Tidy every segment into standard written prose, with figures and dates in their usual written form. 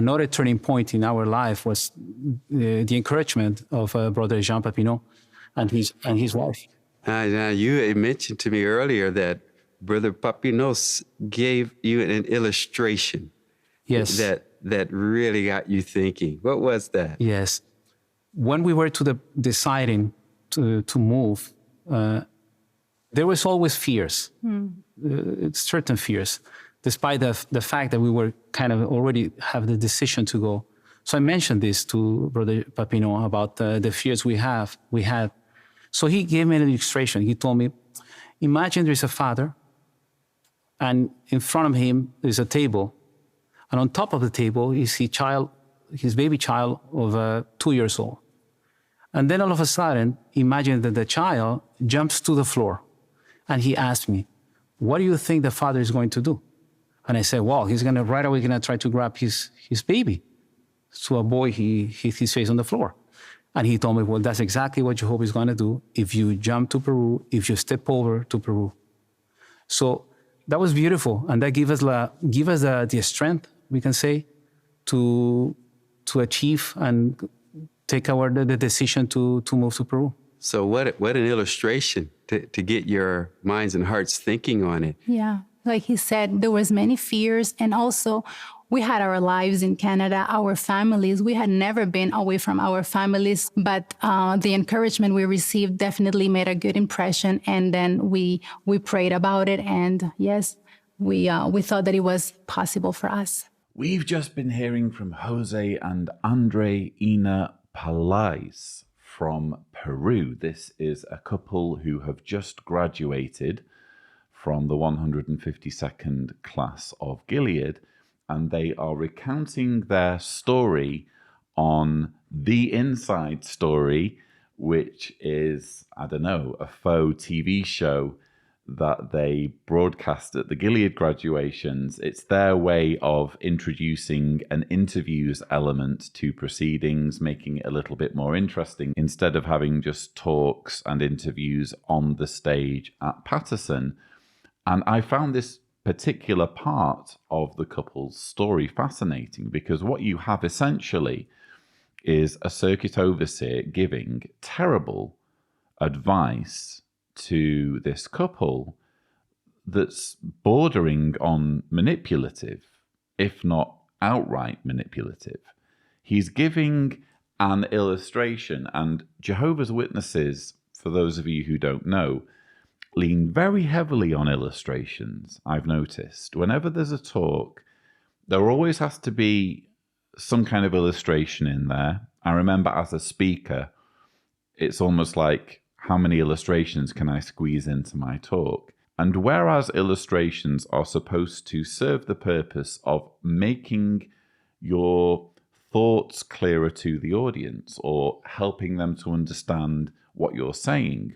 another turning point in our life was the encouragement of Brother Jean Papineau and his wife. Now, you had mentioned to me earlier that Brother Papineau gave you an illustration. Yes. That really got you thinking. What was that? Yes. When we were deciding to move, there was always fears, certain fears, despite the fact that we were kind of already have the decision to go. So I mentioned this to Brother Papineau about the fears we had. So he gave me an illustration. He told me, imagine there's a father, and in front of him is a table, and on top of the table is his baby child of 2 years old. And then all of a sudden, imagine that the child jumps to the floor, and he asked me, what do you think the father is going to do? And I said, well, he's right away gonna try to grab his baby. So a boy, he hit his face on the floor. And he told me, well, that's exactly what Jehovah is gonna do if you jump to Peru, if you step over to Peru. So that was beautiful. And that gave us the strength, we can say, to achieve and take the decision to move to Peru. So what an illustration to get your minds and hearts thinking on it. Yeah, like he said, there was many fears, and also we had our lives in Canada, our families. We had never been away from our families, but the encouragement we received definitely made a good impression. And then we prayed about it, and yes, we thought that it was possible for us. We've just been hearing from Jose and Andre Ina Palais from Peru. This is a couple who have just graduated from the 152nd class of Gilead, and they are recounting their story on The Inside Story, which is, I don't know, a faux TV show that they broadcast at the Gilead graduations. It's their way of introducing an interviews element to proceedings, making it a little bit more interesting, instead of having just talks and interviews on the stage at Patterson. And I found this particular part of the couple's story fascinating, because what you have essentially is a circuit overseer giving terrible advice to this couple that's bordering on manipulative, if not outright manipulative. He's giving an illustration, and Jehovah's Witnesses, for those of you who don't know, lean very heavily on illustrations, I've noticed. Whenever there's a talk, there always has to be some kind of illustration in there. I remember as a speaker, it's almost like, how many illustrations can I squeeze into my talk? And whereas illustrations are supposed to serve the purpose of making your thoughts clearer to the audience or helping them to understand what you're saying,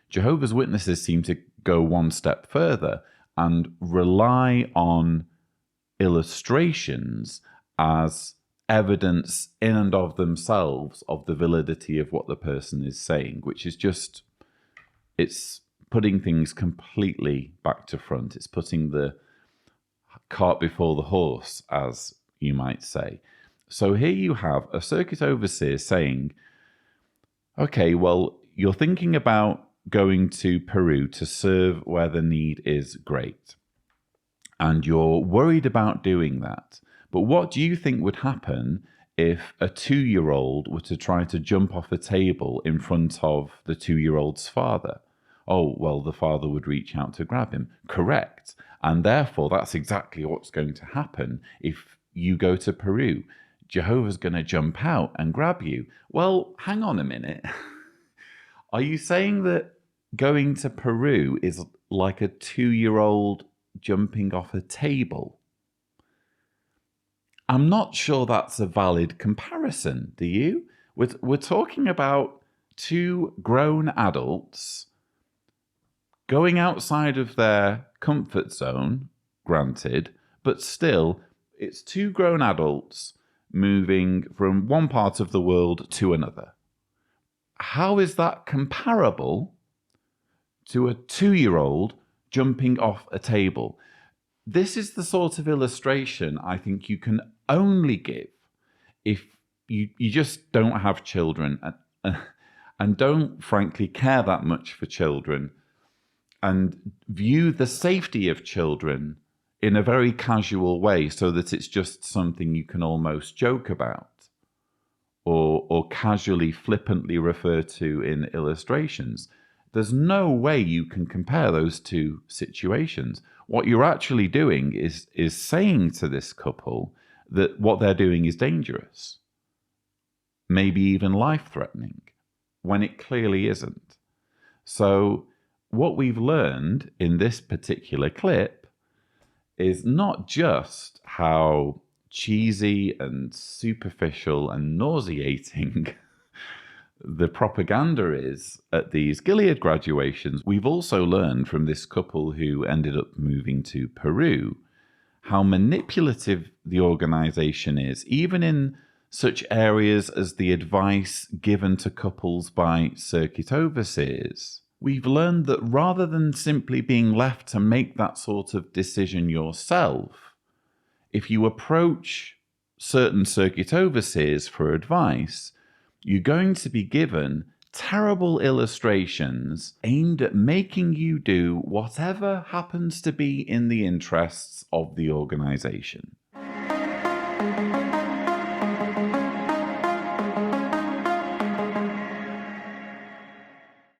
Jehovah's Witnesses seem to go one step further and rely on illustrations as evidence in and of themselves of the validity of what the person is saying, which is just, it's putting things completely back to front. It's putting the cart before the horse, as you might say. So here you have a circuit overseer saying, okay, well, you're thinking about going to Peru to serve where the need is great, and you're worried about doing that. But what do you think would happen if a 2-year-old were to try to jump off a table in front of the 2-year-old's father? Oh, well, the father would reach out to grab him. Correct. And therefore, that's exactly what's going to happen if you go to Peru. Jehovah's going to jump out and grab you. Well, hang on a minute. Are you saying that going to Peru is like a 2-year-old jumping off a table? I'm not sure that's a valid comparison, do you? We're talking about 2 grown adults going outside of their comfort zone, granted, but still, it's 2 grown adults moving from one part of the world to another. How is that comparable to a 2-year-old jumping off a table? This is the sort of illustration I think you can only give if you just don't have children and don't frankly care that much for children and view the safety of children in a very casual way so that it's just something you can almost joke about or casually, flippantly refer to in illustrations. There's no way you can compare those two situations. What you're actually doing is saying to this couple that what they're doing is dangerous, maybe even life-threatening, when it clearly isn't. So what we've learned in this particular clip is not just how cheesy and superficial and nauseating the propaganda is at these Gilead graduations. We've also learned from this couple who ended up moving to Peru how manipulative the organization is, even in such areas as the advice given to couples by circuit overseers. We've learned that rather than simply being left to make that sort of decision yourself, if you approach certain circuit overseers for advice, you're going to be given terrible illustrations aimed at making you do whatever happens to be in the interests of the organization.